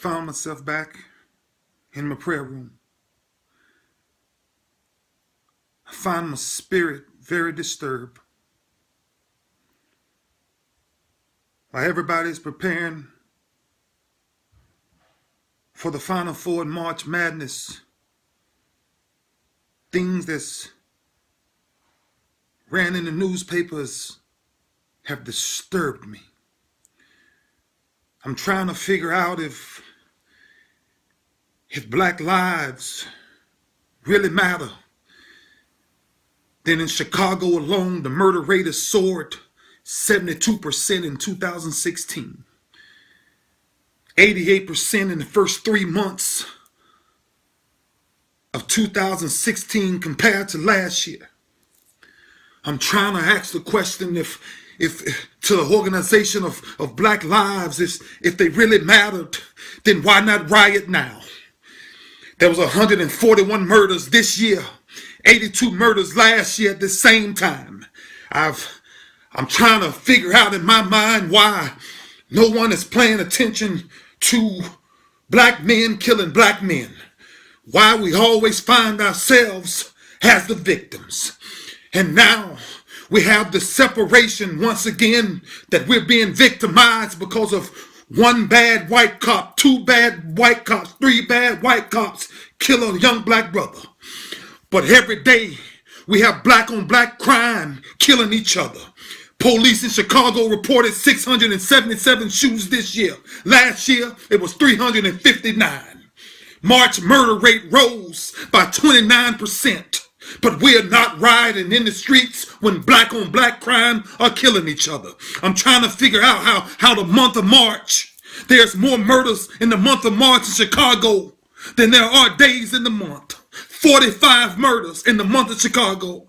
found myself back in my prayer room. I find my spirit very disturbed. While everybody's preparing for the Final Four in March Madness, things that's ran in the newspapers have disturbed me. I'm trying to figure out if black lives really matter. Then in Chicago alone, the murder rate has soared 72% in 2016. 88% in the first 3 months of 2016 compared to last year. I'm trying to ask the question if to the organization of black lives, if they really mattered, then why not riot now? There was 141 murders this year, 82 murders last year at the same time. I'm trying to figure out in my mind why no one is paying attention to black men killing black men. Why we always find ourselves as the victims. And now we have the separation once again that we're being victimized because of one bad white cop, two bad white cops, three bad white cops kill a young black brother. But every day we have black on black crime killing each other. Police in Chicago reported 677 shootings this year. Last year it was 359. March murder rate rose by 29%. But we're not rioting in the streets when black on black crime are killing each other. I'm trying to figure out how the month of March, there's more murders in the month of March in Chicago than there are days in the month. 45 murders in the month of Chicago.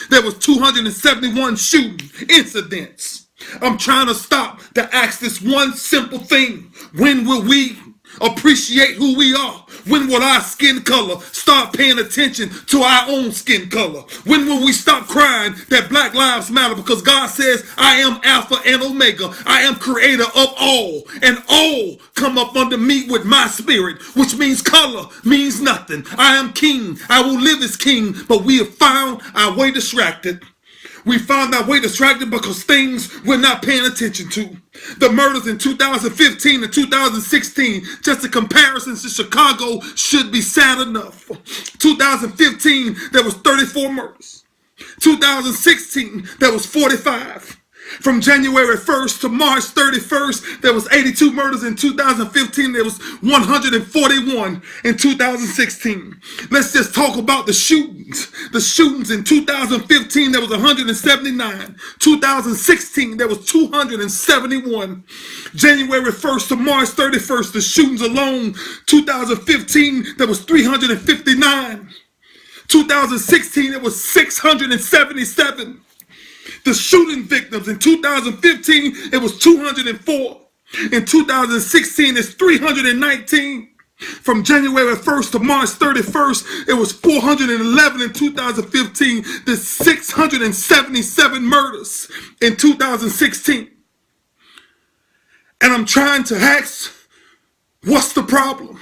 There was 271 shooting incidents. I'm trying to stop to ask this one simple thing. When will we appreciate who we are? When will our skin color start paying attention to our own skin color? When will we stop crying that black lives matter? Because God says, I am Alpha and Omega. I am creator of all. And all come up under me with my spirit, which means color means nothing. I am king. I will live as king. But we have found our way distracted. We found our way distracted because things we're not paying attention to. The murders in 2015 and 2016, just a comparison to Chicago, should be sad enough. 2015, there was 34 murders. 2016, there was 45. From January 1st to March 31st, there was 82 murders. In 2015, there was 141 in 2016. Let's just talk about the shootings. The shootings in 2015, there was 179. 2016, there was 271. January 1st to March 31st, the shootings alone, 2015, there was 359. 2016, it was 677. The shooting victims in 2015, it was 204. In 2016, it's 319. From January 1st to March 31st, it was 411 in 2015. There's 677 murders in 2016. And I'm trying to ask, what's the problem?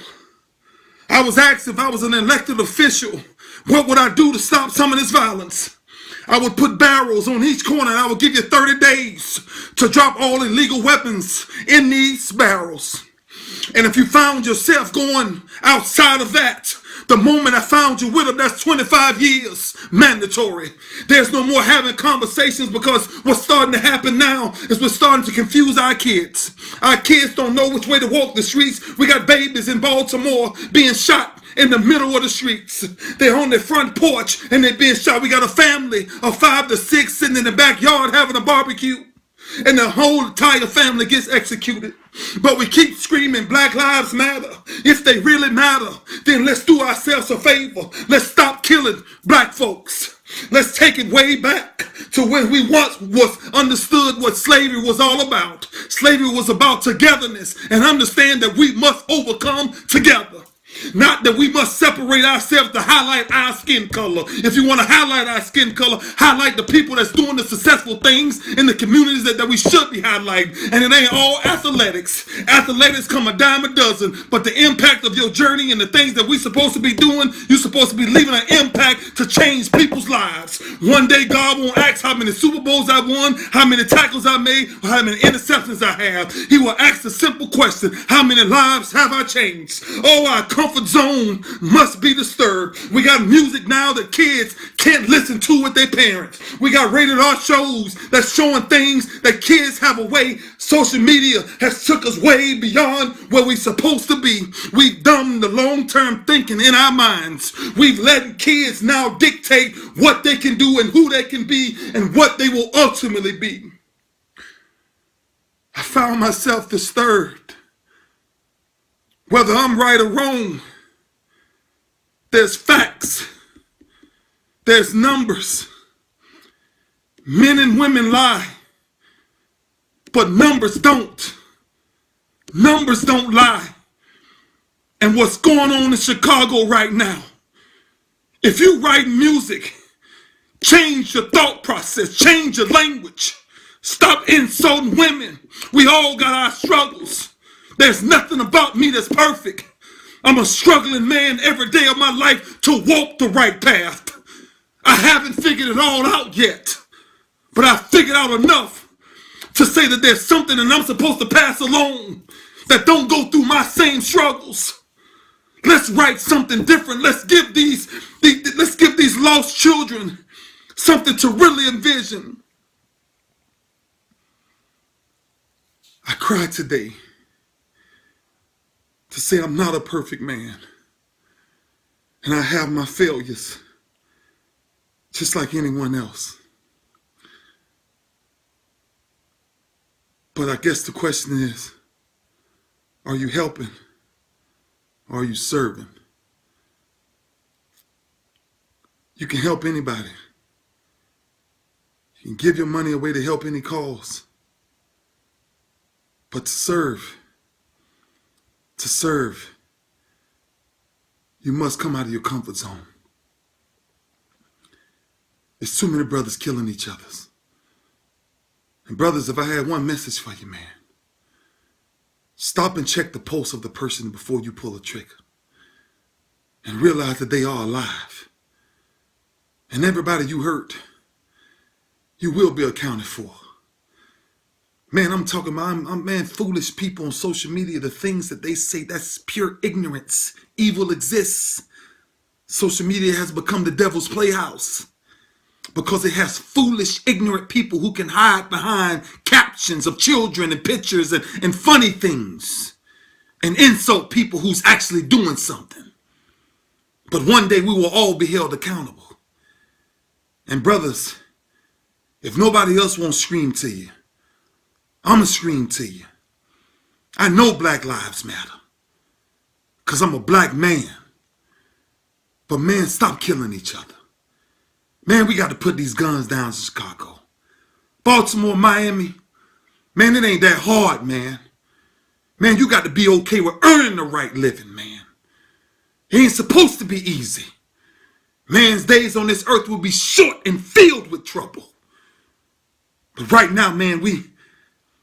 I was asked if I was an elected official, what would I do to stop some of this violence? I would put barrels on each corner and I would give you 30 days to drop all illegal weapons in these barrels. And if you found yourself going outside of that, the moment I found you with them, that's 25 years mandatory. There's no more having conversations because what's starting to happen now is we're starting to confuse our kids. Our kids don't know which way to walk the streets. We got babies in Baltimore being shot in the middle of the streets. They're on their front porch and they're being shot. We got a family of 5 to 6 sitting in the backyard having a barbecue. And the whole entire family gets executed. But we keep screaming Black Lives Matter. If they really matter, then let's do ourselves a favor. Let's stop killing black folks. Let's take it way back to when we once was understood what slavery was all about. Slavery was about togetherness and understand that we must overcome together. Not that we must separate ourselves to highlight our skin color. If you want to highlight our skin color, highlight the people that's doing the successful things in the communities that we should be highlighting. And it ain't all athletics. Athletics come a dime a dozen, but the impact of your journey and the things that we supposed to be doing, you're supposed to be leaving an impact to change people's lives. One day God won't ask how many Super Bowls I won, how many tackles I made, or how many interceptions I have. He will ask the simple question, how many lives have I changed? Oh, our comfort zone must be disturbed. We got music now that kids can't listen to with their parents. We got rated R shows that's showing things that kids have a way. Social media has took us way beyond where we're supposed to be. We've dumbed the long-term thinking in our minds. We've let kids now dictate what they can do and who they can be and what they will ultimately be. I found myself disturbed. Whether I'm right or wrong, there's facts, there's numbers. Men and women lie, but numbers don't. Numbers don't lie. And what's going on in Chicago right now, if you write music, change your thought process, change your language. Stop insulting women. We all got our struggles. There's nothing about me that's perfect. I'm a struggling man every day of my life to walk the right path. I haven't figured it all out yet, but I figured out enough to say that there's something that I'm supposed to pass along that don't go through my same struggles. Let's write something different. Let's give these lost children something to really envision. I cried today to say I'm not a perfect man. And I have my failures, just like anyone else. But I guess the question is, are you helping? Or are you serving? You can help anybody. You can give your money away to help any cause. But to serve, you must come out of your comfort zone. There's too many brothers killing each other. And brothers, if I had one message for you, man, stop and check the pulse of the person before you pull a trigger. And realize that they are alive. And everybody you hurt, you will be accounted for. Man, I'm talking about, foolish people on social media, the things that they say, that's pure ignorance. Evil exists. Social media has become the devil's playhouse because it has foolish, ignorant people who can hide behind captions of children and pictures and funny things and insult people who's actually doing something. But one day we will all be held accountable. And brothers, if nobody else won't scream to you, I'm going to scream to you. I know Black Lives Matter because I'm a black man. But man, stop killing each other. Man, we got to put these guns down in Chicago. Baltimore, Miami. Man, it ain't that hard, man. Man, you got to be okay with earning the right living, man. It ain't supposed to be easy. Man's days on this earth will be short and filled with trouble. But right now, man, we're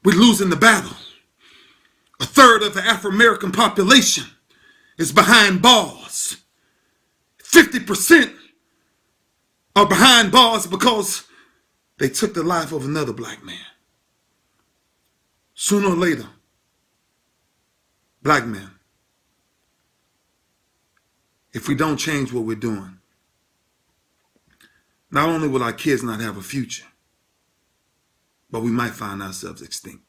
losing the battle. A third of the Afro-American population is behind bars. 50% are behind bars because they took the life of another black man. Sooner or later, black men, if we don't change what we're doing, not only will our kids not have a future, but we might find ourselves extinct.